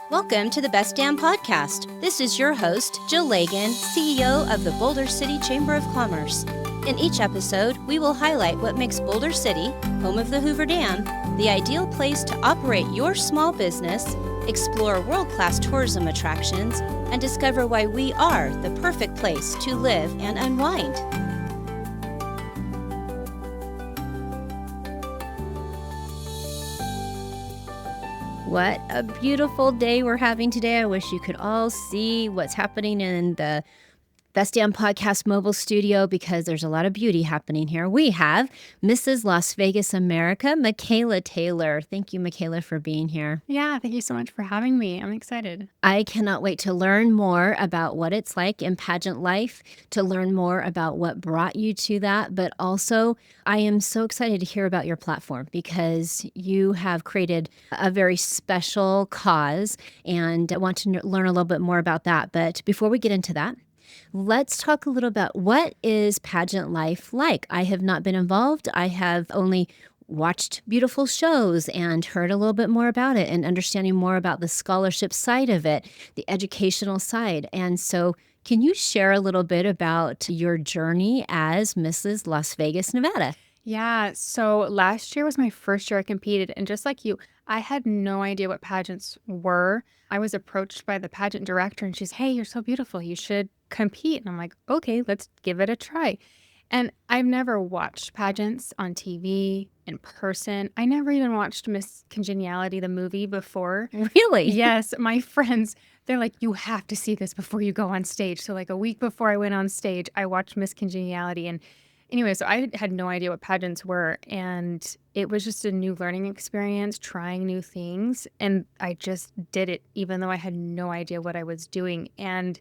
Welcome to the Best Damn Podcast. This is your host, Jill Lagan, CEO of the Boulder City Chamber of Commerce. In each episode, we will highlight what makes Boulder City, home of the Hoover Dam, the ideal place to operate your small business, explore world-class tourism attractions, and discover why we are the perfect place to live and unwind. What a beautiful day we're having today. I wish you could all see what's happening in the Best Damn Podcast mobile studio because there's a lot of beauty happening here. We have Mrs. Las Vegas America, Michaela Taylor. Thank you, Michaela, for being here. Yeah, thank you so much for having me. I'm excited. I cannot wait to learn more about what it's like in pageant life, to learn more about what brought you to that. But also, I am so excited to hear about your platform because you have created a very special cause, and I want to learn a little bit more about that. But before we get into that, let's talk a little about what is pageant life like. I have not been involved. I have only watched beautiful shows and heard a little bit more about it and understanding more about the scholarship side of it, the educational side. And so can you share a little bit about your journey as Mrs. Las Vegas, Nevada? Yeah, so last year was my first year I competed, and just like you, I had no idea what pageants were. I was approached by the pageant director, and she's, "Hey, you're so beautiful. You should compete." And I'm like, "Okay, let's give it a try." And I've never watched pageants on TV, in person. I never even watched Miss Congeniality, the movie, before. Really? Yes, my friends, they're like, "You have to see this before you go on stage." So like a week before I went on stage, I watched Miss Congeniality. And anyway, so I had no idea what pageants were. And it was just a new learning experience, trying new things. And I just did it, even though I had no idea what I was doing. And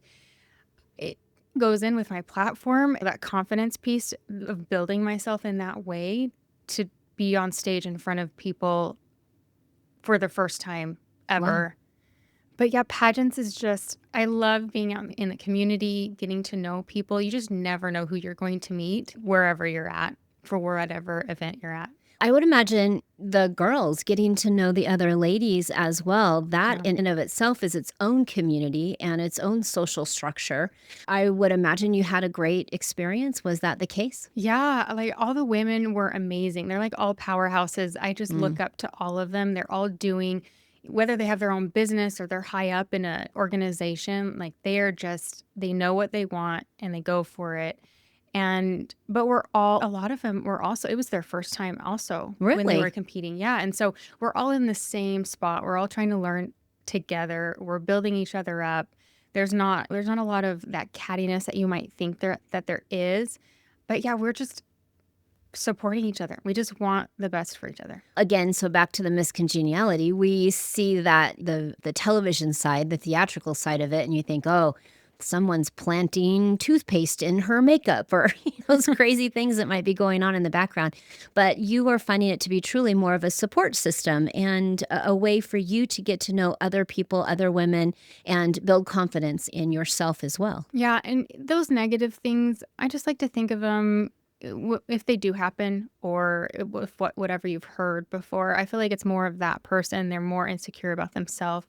it goes in with my platform, that confidence piece of building myself in that way to be on stage in front of people for the first time ever. Wow. But yeah, pageants is just, I love being out in the community, getting to know people. You just never know who you're going to meet wherever you're at, for whatever event you're at. I would imagine the girls getting to know the other ladies as well. That Yeah. in and of itself is its own community and its own social structure. I would imagine you had a great experience. Was that the case? Yeah, like all the women were amazing. They're like all powerhouses. I just look up to all of them. They're all doing, whether they have their own business or they're high up in an organization, like they are just, they know what they want and they go for it. But a lot of them were also, it was their first time also when they were Really? competing. Yeah. And so we're all in the same spot. We're all trying to learn together. We're building each other up. There's not a lot of that cattiness that you might think that there is. But yeah, we're just supporting each other. We just want the best for each other. Again, so back to the miscongeniality, we see that the television side, the theatrical side of it, and you think, oh, someone's planting toothpaste in her makeup or those crazy things that might be going on in the background. But you are finding it to be truly more of a support system and a way for you to get to know other people, other women, and build confidence in yourself as well. Yeah, and those negative things, I just like to think of them if they do happen, or if whatever you've heard before. I feel like it's more of that person. They're more insecure about themselves,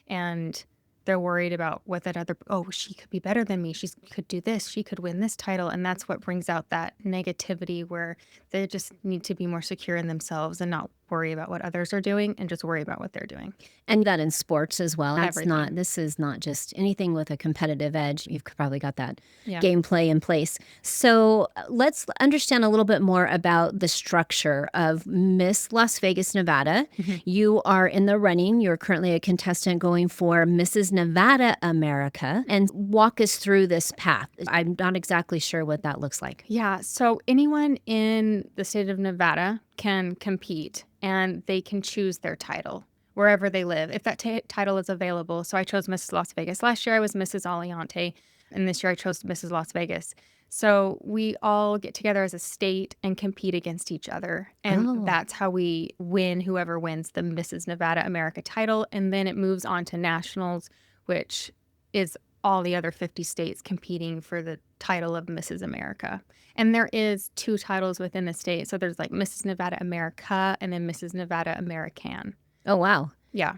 and they're worried about what that other, oh, she could be better than me. She could do this. She could win this title. And that's what brings out that negativity, where they just need to be more secure in themselves and not worry about what others are doing and just worry about what they're doing. And that in sports as well. Everything. This is not just anything with a competitive edge. You've probably got that Yeah. gameplay in place. So let's understand a little bit more about the structure of Miss Las Vegas, Nevada. Mhm. You are in the running. You're currently a contestant going for Mrs. Nevada America. And walk us through this path. I'm not exactly sure what that looks like. Yeah. So anyone in the state of Nevada can compete, and they can choose their title wherever they live, if that title is available. So I chose Mrs. Las Vegas. Last year I was Mrs. Aliante, and this year I chose Mrs. Las Vegas. So we all get together as a state and compete against each other. And Oh. that's how we win, whoever wins the Mrs. Nevada America title. And then it moves on to nationals, which is all the other 50 states competing for the title of Mrs. America. And there is 2 titles within the state. So there's like Mrs. Nevada America and then Mrs. Nevada American. Oh, wow. Yeah.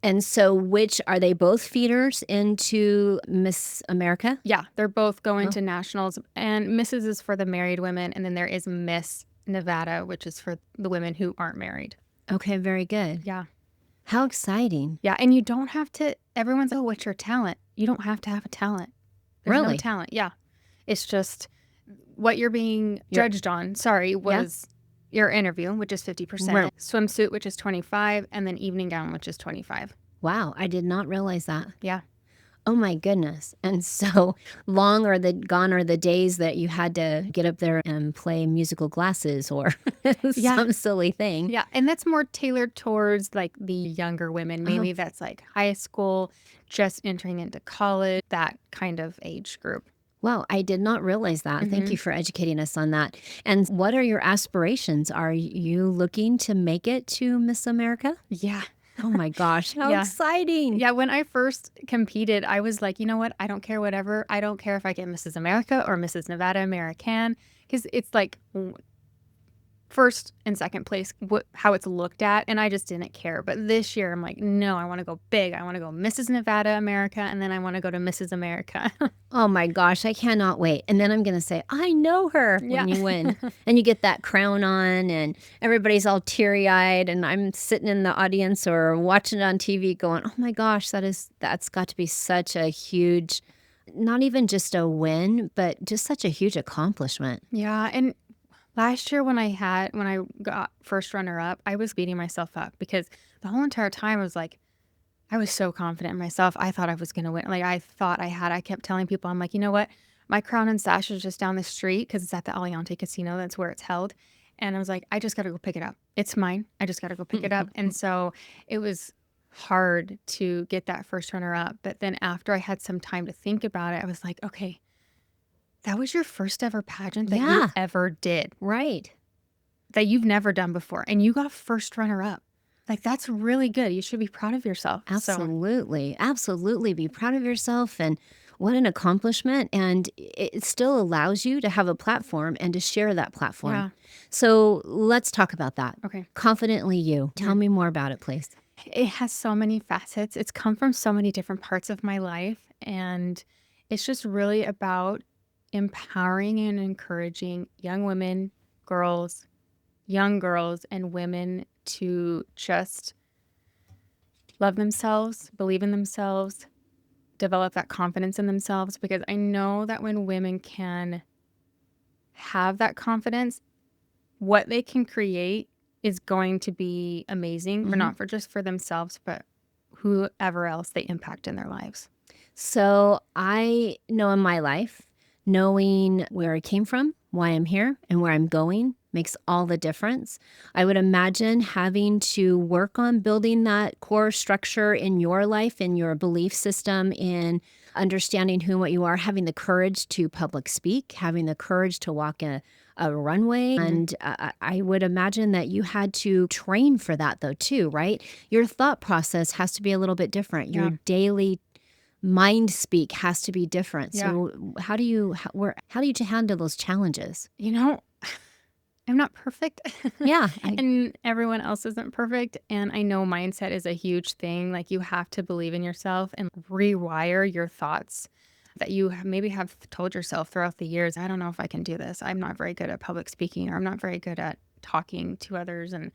And so which are they both feeders into Miss America? Yeah, they're both going Oh, to nationals, and Mrs. is for the married women, and then there is Miss Nevada, which is for the women who aren't married. okay, very good. Yeah. How exciting. Yeah, and you don't have to everyone's, "Oh, what's your talent?" You don't have to have a talent. There's no Really? talent. Yeah. It's just what you're being You're judged on, sorry, yeah? was your interview, which is 50%, Right. swimsuit, which is 25, and then evening gown, which is 25. Wow, I did not realize that. Yeah. Oh my goodness. And so gone are the days that you had to get up there and play musical glasses or Yeah. some silly thing. Yeah, and that's more tailored towards, like, the younger women, Oh, maybe that's, like, high school, just entering into college, that kind of age group. wow, I did not realize that. Thank you Mhm. for educating us on that. And what are your aspirations? Are you looking to make it to Miss America? Yeah. Oh my gosh, how Yeah. exciting. Yeah, when I first competed, I was like, "You know what? I don't care whatever. I don't care if I get Mrs. America or Mrs. Nevada American, because it's like first and second place, how it's looked at, and I just didn't care. But this year, I'm like, no, I want to go big. I want to go Mrs. Nevada America, and then I want to go to Mrs. America. Oh my gosh, I cannot wait. And then I'm going to say, I know her Yeah. when you win. And you get that crown on, and everybody's all teary eyed. And I'm sitting in the audience or watching it on TV going, oh my gosh, that's got to be such a huge, not even just a win, but just such a huge accomplishment. Yeah, and last year when I got first runner up, I was beating myself up because the whole entire time I was like, I was so confident in myself. I thought I was gonna win. Like I kept telling people, I'm like, you know what? My crown and sash is just down the street because it's at the Aliante Casino. That's where it's held. And I was like, I just gotta go pick it up. It's mine. I just gotta go pick it up. And so it was hard to get that first runner up. But then after I had some time to think about it, I was like, okay, that was your first ever pageant that you Yeah, ever did, right. that you've never done before. And you got first runner up. Like that's really good. You should be proud of yourself. So Absolutely. Absolutely. Be proud of yourself. And what an accomplishment. And it still allows you to have a platform and to share that platform. yeah. So let's talk about that. Okay. Confidently You. Tell Mhm. me more about it, please. It has so many facets. It's come from so many different parts of my life. And it's just really about empowering and encouraging young women, girls, young girls, and women to just love themselves, believe in themselves, develop that confidence in themselves. Because I know that when women can have that confidence, what they can create is going to be amazing, for Mhm. not for just for themselves, but whoever else they impact in their lives. So I know in my life, knowing where I came from, why I'm here, and where I'm going makes all the difference. I would imagine having to work on building that core structure in your life, in your belief system, in understanding who and what you are, having the courage to public speak, having the courage to walk a runway. Mhm. And I would imagine that you had to train for that, though, too, right? Your thought process has to be a little bit different. Your Yeah. daily mind speak has to be different. Yeah. So how do you handle those challenges? You know, I'm not perfect. Yeah, And everyone else isn't perfect. And I know mindset is a huge thing. Like you have to believe in yourself and rewire your thoughts that you maybe have told yourself throughout the years. I don't know if I can do this. I'm not very good at public speaking, or I'm not very good at talking to others, and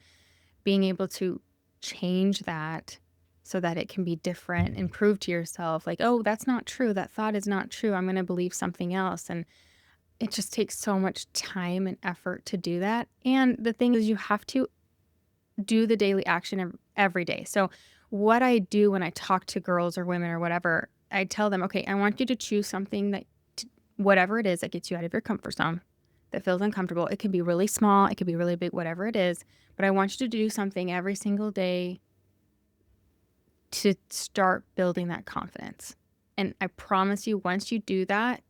being able to change that so that it can be different and prove to yourself like, oh, that's not true. That thought is not true. I'm going to believe something else. And it just takes so much time and effort to do that. And the thing is, you have to do the daily action every day. So, what I do when I talk to girls or women or whatever, I tell them, okay, I want you to choose something whatever it is that gets you out of your comfort zone, that feels uncomfortable. It could be really small, it could be really big, whatever it is. But I want you to do something every single day to start building that confidence. And I promise you, once you do that,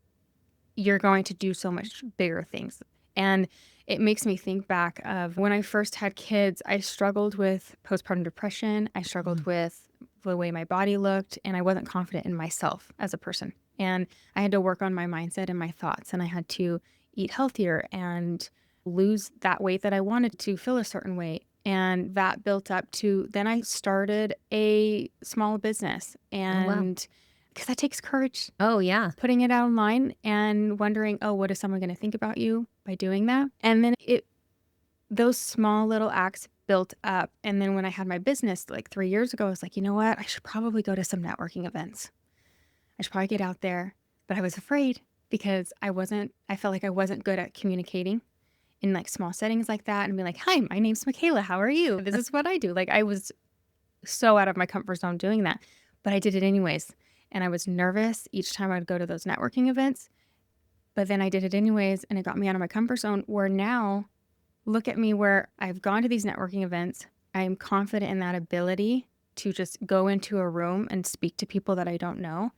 you're going to do so much bigger things. And it makes me think back of when I first had kids, I struggled with postpartum depression. I struggled Mhm. with the way my body looked, and I wasn't confident in myself as a person. And I had to work on my mindset and my thoughts, and I had to eat healthier and lose that weight that I wanted to feel a certain way. And that built up to, then I started a small business. Oh, wow. And because that takes courage, Oh, yeah. putting it out online and wondering, oh, what is someone going to think about you by doing that? And then those small little acts built up. And then when I had my business like 3 years ago, I was like, you know what? I should probably go to some networking events. I should probably get out there. But I was afraid because I felt like I wasn't good at communicating in like small settings like that and be like, hi, my name's Michaela. How are you? This is what I do. Like I was so out of my comfort zone doing that, but I did it anyways. And I was nervous each time I'd go to those networking events, but then I did it anyways. And it got me out of my comfort zone where now look at me where I've gone to these networking events. I'm confident in that ability to just go into a room and speak to people that I don't know.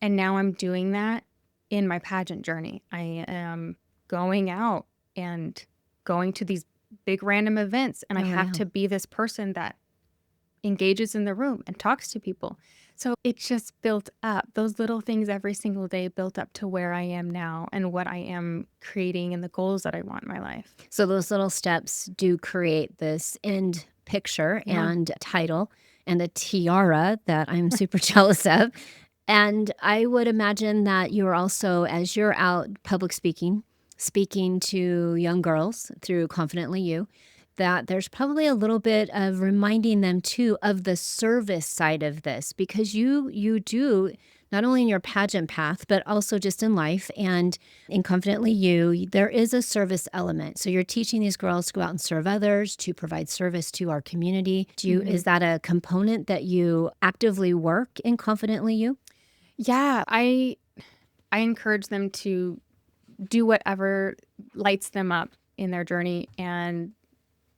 And now I'm doing that in my pageant journey. I am going out and going to these big random events, and I Oh, have yeah. to be this person that engages in the room and talks to people. So it just built up. Those little things every single day built up to where I am now and what I am creating and the goals that I want in my life. So those little steps do create this end picture Yeah. and title and a tiara that I'm super jealous of. And I would imagine that you're also, as you're out public speaking to young girls through Confidently You, that there's probably a little bit of reminding them too of the service side of this, because you do not only in your pageant path but also just in life and in Confidently You, there is a service element. So you're teaching these girls to go out and serve others, to provide service to our community. Is that a component that you actively work in Confidently You? Yeah, I encourage them to do whatever lights them up in their journey, and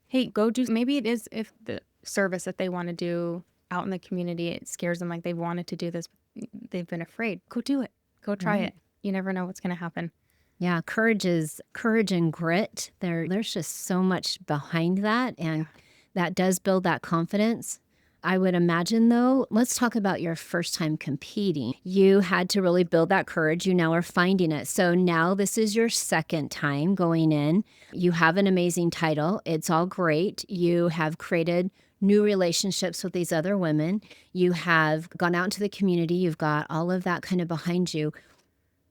hey, go do, maybe it is if the service that they want to do out in the community, it scares them like they've wanted to do this, but they've been afraid. Go do it. Go try Right. it. You never know what's going to happen. Yeah, courage and grit. There's just so much behind that, and that does build that confidence. I would imagine, though, let's talk about your first time competing. You had to really build that courage. You now are finding it. So now this is your second time going in. You have an amazing title. It's all great. You have created new relationships with these other women. You have gone out into the community. You've got all of that kind of behind you.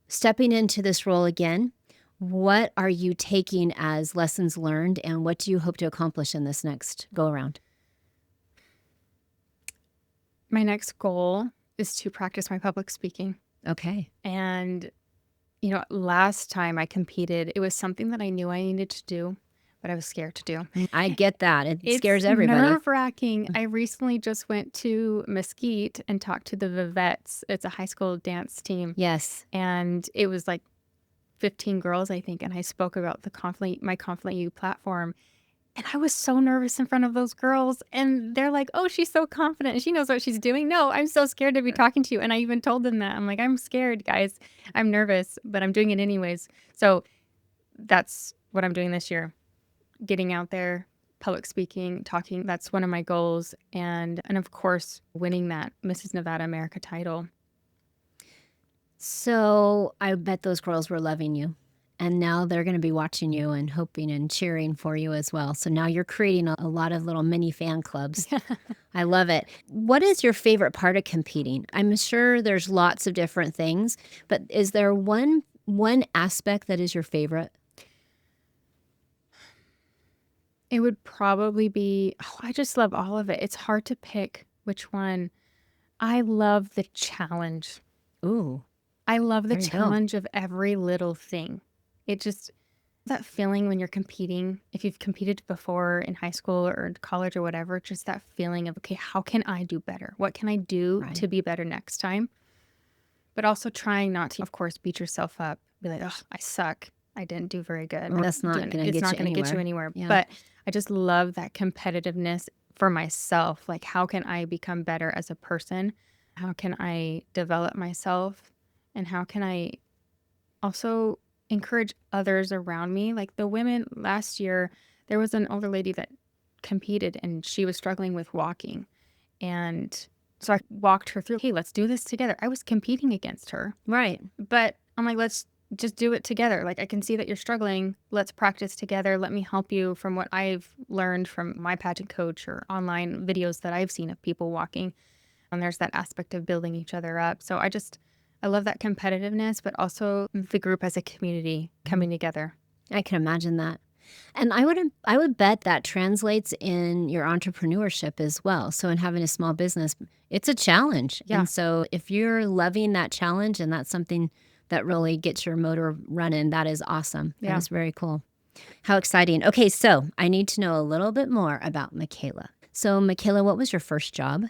Stepping into this role again, what are you taking as lessons learned, and what do you hope to accomplish in this next go around? My next goal is to practice my public speaking. Okay. And, you know, last time I competed, it was something that I knew I needed to do, but I was scared to do. I get that. It It's scares everybody. nerve-wracking. I recently just went to Mesquite and talked to the Vivettes. It's a high school dance team. Yes. And it was like 15 girls, I think. And I spoke about my Confident You platform. And I was so nervous in front of those girls. And they're like, oh, she's so confident and she knows what she's doing. No, I'm so scared to be talking to you. And I even told them that. I'm like, I'm scared, guys. I'm nervous, but I'm doing it anyways. So that's what I'm doing this year. Getting out there, public speaking, talking. That's one of my goals. And of course, winning that Mrs. Nevada America title. So I bet those girls were loving you. And now they're going to be watching you and hoping and cheering for you as well. So now you're creating a lot of little mini fan clubs. I love it. What is your favorite part of competing? I'm sure there's lots of different things, but is there one aspect that is your favorite? It would probably be, I just love all of it. It's hard to pick which one. I love the challenge. Ooh. I love the There you go. challenge of every little thing. It just, that feeling when you're competing, if you've competed before in high school or in college or whatever, just that feeling of, okay, how can I do better? What can I do Right. to be better next time? But also trying not to, of course, beat yourself up. Be like, oh, I suck. I didn't do very good. Well, that's not gonna It's get not you going to get you anywhere. anywhere. Yeah. But I just love that competitiveness for myself. Like, how can I become better as a person? How can I develop myself? And how can I also encourage others around me? Like the women last year, there was an older lady that competed and she was struggling with walking. And so I walked her through, hey, let's do this together. I was competing against her, Right. but I'm like, let's just do it together. Like, I can see that you're struggling. Let's practice together. Let me help you from what I've learned from my pageant coach or online videos that I've seen of people walking. And there's that aspect of building each other up. So I love that competitiveness, but also the group as a community coming together. I can imagine that. And I would bet that translates in your entrepreneurship as well. So in having a small business, it's a challenge. Yeah. And so if you're loving that challenge and that's something that really gets your motor running, that is awesome. Yeah. That is very cool. How exciting. Okay, so I need to know a little bit more about Michaela. So Michaela, what was your first job?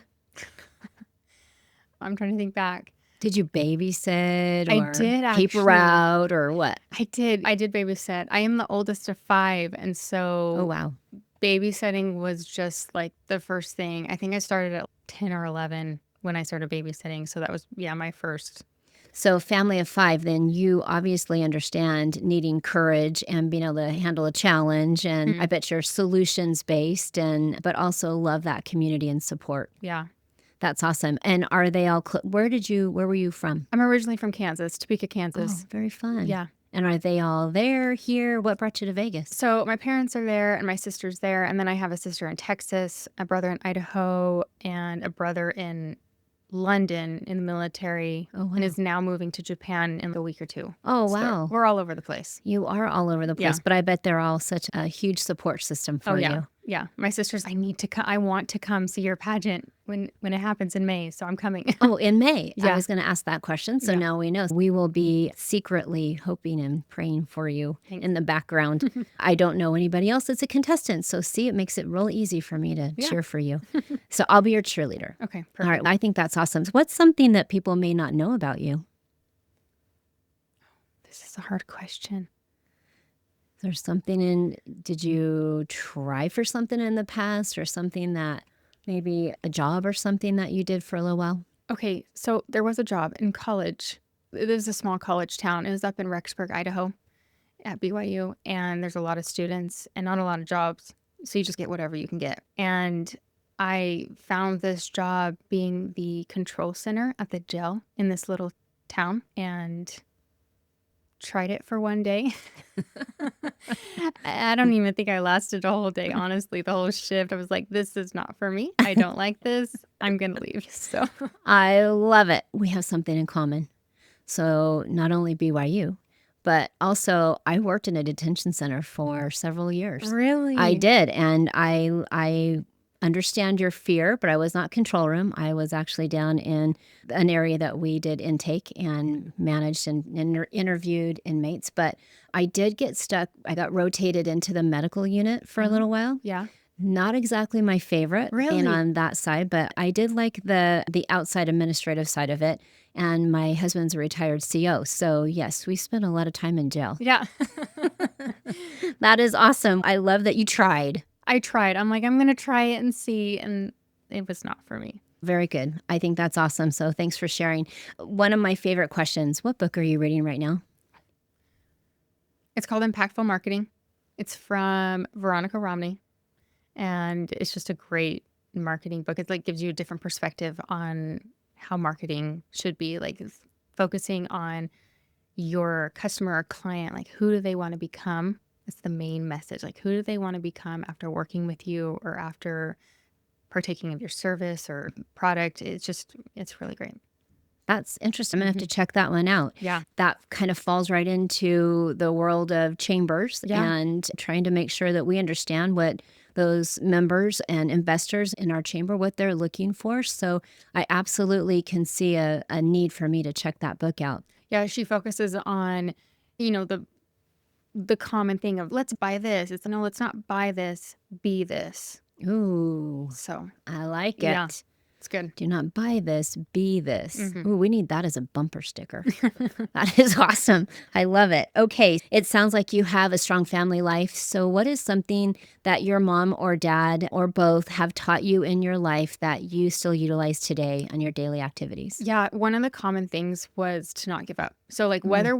I'm trying to think back. Did you babysit I or did paper actually. route or what? I did babysit. I am the oldest of 5, and Oh, so wow. babysitting was just like the first thing. I think I started at 10 or 11 when I started babysitting. So that was, yeah, my first. So family of 5, then you obviously understand needing courage and being able to handle a challenge. And I bet you're solutions based but also love that community and support. Yeah. That's awesome. And are they all, where were you from? I'm originally from Kansas, Topeka, Kansas. Oh, very fun. Yeah. And are they all there, here? What brought you to Vegas? So my parents are there and my sister's there. And then I have a sister in Texas, a brother in Idaho, and a brother in London in the military, Oh, wow. and is now moving to Japan in a week or 2. Oh, So wow. we're all over the place. You are all over the place, Yeah. but I bet they're all such a huge support system for Oh, yeah. you. Yeah. My sister's, I want to come see your pageant when it happens in May. So I'm coming. Oh, in May. I Yeah. was going to ask that question. So Yeah. now we know. We will be secretly hoping and praying for you Thanks. in the background. I don't know anybody else that's a contestant. So see, it makes it real easy for me to Yeah. cheer for you. So I'll be your cheerleader. Okay. Perfect. All right. I think that's awesome. So what's something that people may not know about you? This is a hard question. There's something did you try for something in the past or something that maybe a job or something that you did for a little while? Okay. So there was a job in college. It is a small college town. It was up in Rexburg, Idaho at BYU. And there's a lot of students and not a lot of jobs. So you just get whatever you can get. And I found this job being the control center at the jail in this little town and tried it for one day. I don't even think I lasted a whole day, honestly, the whole shift. I was like, this is not for me. I don't like this. I'm going to leave. So I love it. We have something in common. So not only BYU, but also I worked in a detention center for several years. really, I did. And I understand your fear, but I was not control room. I was actually down in an area that we did intake and managed and interviewed inmates. But I did get stuck. I got rotated into the medical unit for a little while. Yeah. Not exactly my favorite Really? being on that side, but I did like the outside administrative side of it. And my husband's a retired CO. So yes, we spent a lot of time in jail. Yeah. That is awesome. I love that you tried. I tried. I'm like, I'm going to try it and see. And it was not for me. Very good. I think that's awesome. So thanks for sharing. One of my favorite questions, what book are you reading right now? It's called Impactful Marketing. It's from Veronica Romney. And it's just a great marketing book. It like gives you a different perspective on how marketing should be, like focusing on your customer or client. Like, who do they want to become? That's the main message. Like, who do they want to become after working with you or after partaking of your service or product? It's really great. That's interesting. I'm going to have to check that one out. Yeah. That kind of falls right into the world of chambers Yeah. and trying to make sure that we understand what those members and investors in our chamber, what they're looking for. So I absolutely can see a need for me to check that book out. Yeah. She focuses on, the common thing of let's buy this. It's no, let's not buy this, be this. Ooh, So I like it. Yeah. it's good. Do not buy this, be this. Ooh, we need that as a bumper sticker. That is awesome. I love it. Okay, it sounds like you have a strong family life. So what is something that your mom or dad or both have taught you in your life that you still utilize today on your daily activities? Yeah, one of the common things was to not give up. So like whether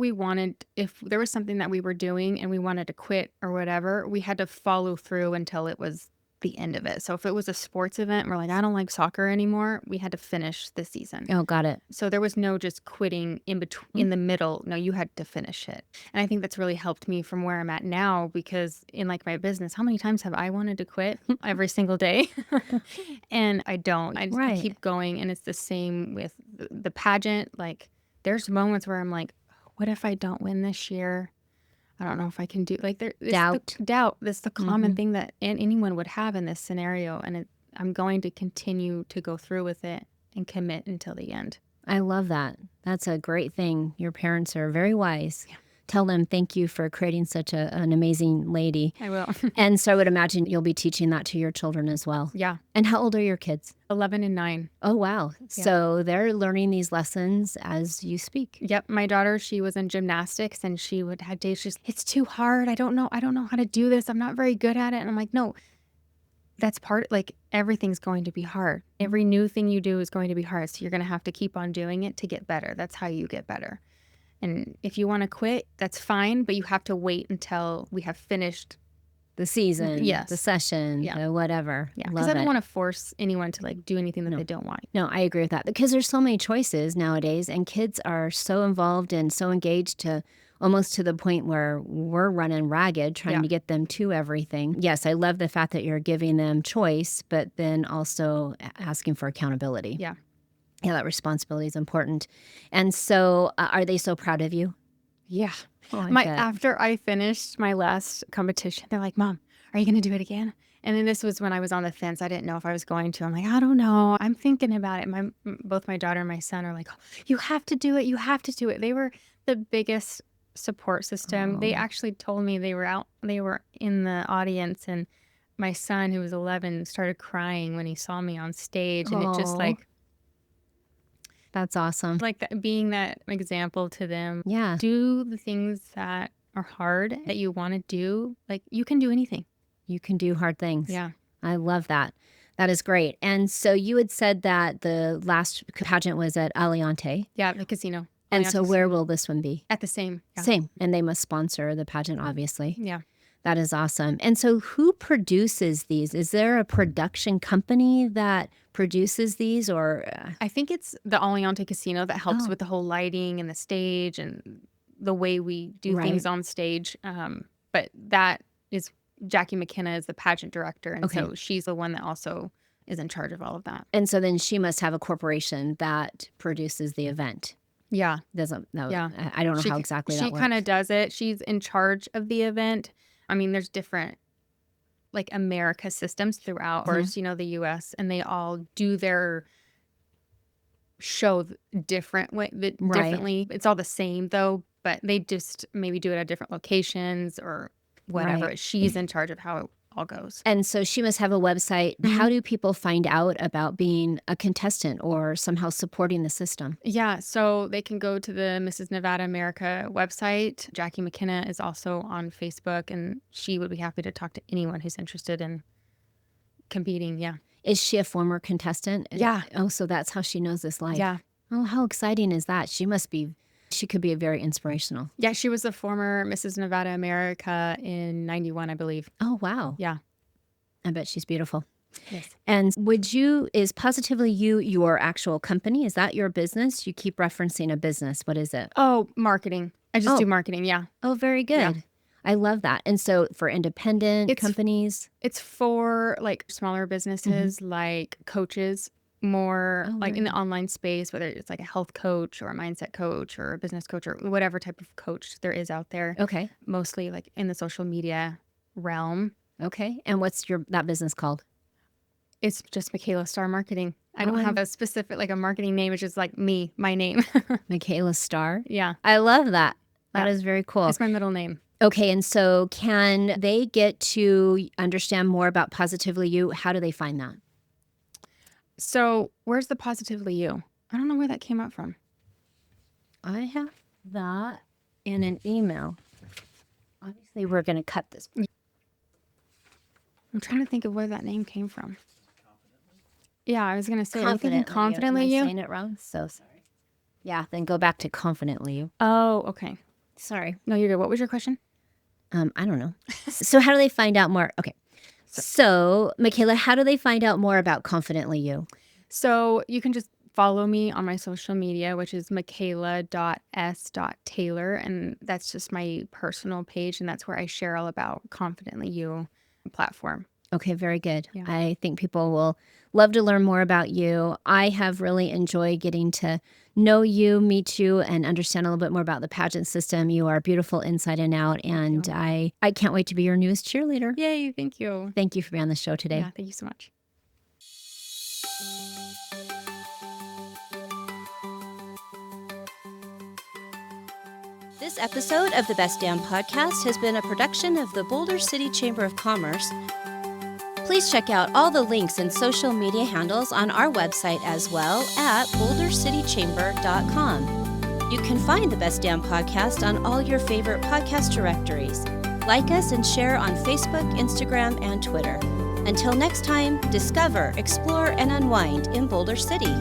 if there was something that we were doing and we wanted to quit or whatever, we had to follow through until it was the end of it. So if it was a sports event, we're like, I don't like soccer anymore, we had to finish the season. Oh, got it. So there was no just quitting in between, in the middle. No, you had to finish it. And I think that's really helped me from where I'm at now, because in like my business, how many times have I wanted to quit? Every single day. And I don't. I just Right. keep going. And it's the same with the pageant. Like there's moments where I'm like, what if I don't win this year? I don't know if I can do, like, there it's Doubt. the doubt. That's the common thing that anyone would have in this scenario. And I'm going to continue to go through with it and commit until the end. I love that. That's a great thing. Your parents are very wise. Yeah. Tell them thank you for creating such an amazing lady. I will. And so I would imagine you'll be teaching that to your children as well. Yeah. And how old are your kids? 11 and 9. Oh, wow. Yeah. So they're learning these lessons as you speak. Yep. My daughter, she was in gymnastics, and she would have days she's, it's too hard. I don't know how to do this. I'm not very good at it. And I'm like, no, that's part, like everything's going to be hard. Every new thing you do is going to be hard. So you're going to have to keep on doing it to get better. That's how you get better. And if you want to quit, that's fine, but you have to wait until we have finished the season, yes, the session, the whatever. Yeah, because I don't want to force anyone to like do anything that they don't want. No, I agree with that, because there's so many choices nowadays, and kids are so involved and so engaged to almost to the point where we're running ragged trying to get them to everything. Yes, I love the fact that you're giving them choice, but then also asking for accountability. Yeah. Yeah, that responsibility is important. And so are they so proud of you? Yeah. Oh, after I finished my last competition, they're like, Mom, are you going to do it again? And then this was when I was on the fence. I didn't know if I was going to. I'm like, I don't know. I'm thinking about it. Both my daughter and my son are like, oh, you have to do it. You have to do it. They were the biggest support system. They actually told me they were in the audience, and my son, who was 11, started crying when he saw me on stage. And it just like, that's awesome. like being that example to them. Yeah. Do the things that are hard that you want to do. Like you can do anything. You can do hard things. Yeah. I love that. That is great. And so you had said that the last pageant was at Aliante. Yeah, the casino. And so where will this one be? At the same. Yeah. Same. And they must sponsor the pageant, obviously. Yeah. That is awesome. And so who produces these? Is there a production company that produces these, or? I think it's the Aliante Casino that helps with the whole lighting and the stage and the way we do things on stage. But that is, Jackie McKenna is the pageant director. And so she's the one that also is in charge of all of that. And so then she must have a corporation that produces the event. Yeah. Doesn't know. Yeah. I don't know how exactly that works. She kind of does it. She's in charge of the event. I mean, there's different like America systems throughout, or the U.S., and they all do their show differently. It's all the same though, but they just maybe do it at different locations or whatever. Right. She's in charge of how it all goes. And so she must have a website. How do people find out about being a contestant or somehow supporting the system? Yeah, so they can go to the Mrs. Nevada America website. Jackie McKenna is also on Facebook, and she would be happy to talk to anyone who's interested in competing. Yeah. Is she a former contestant? Yeah. Oh, so that's how she knows this life. Yeah. Oh, how exciting is that? She could be very inspirational. Yeah, she was the former Mrs. Nevada America in 91, I believe. Oh, wow. Yeah. I bet she's beautiful. Yes. And is Positively You your actual company? Is that your business? You keep referencing a business. What is it? Oh, marketing. I just do marketing, yeah. Oh, very good. Yeah. I love that. And so for independent companies? It's for like smaller businesses, like coaches, more like in the online space, whether it's like a health coach or a mindset coach or a business coach or whatever type of coach there is out there. Okay. Mostly like in the social media realm. Okay. And what's that business called? It's just Michaela Star Marketing. I don't have a specific, like a marketing name. It's just like my name. Michaela Star? Yeah. I love that. That is very cool. It's my middle name. Okay. And so can they get to understand more about Positively You? How do they find that? So where's the Positively You? I don't know where that came up from. I have that in an email. Obviously, we're going to cut this. I'm trying to think of where that name came from. Yeah, I was going to say, Confidently You. Am I saying it wrong? So sorry. Yeah, then go back to Confidently You. Oh, okay. Sorry. No, you're good. What was your question? I don't know. So how do they find out more? Okay. So, Michaela, how do they find out more about Confidently You? So you can just follow me on my social media, which is michaela.s.taylor. And that's just my personal page. And that's where I share all about Confidently You platform. Okay, very good. Yeah. I think people will love to learn more about you. I have really enjoyed getting to know you, meet you, and understand a little bit more about the pageant system. You are beautiful inside and out, and you. I can't wait to be your newest cheerleader. Yay. Thank you. Thank you for being on the show today. Yeah. Thank you so much. This episode of the Best Damn Podcast has been a production of the Boulder City Chamber of Commerce. Please check out all the links and social media handles on our website as well at bouldercitychamber.com. You can find the Best Damn Podcast on all your favorite podcast directories. Like us and share on Facebook, Instagram, and Twitter. Until next time, discover, explore, and unwind in Boulder City.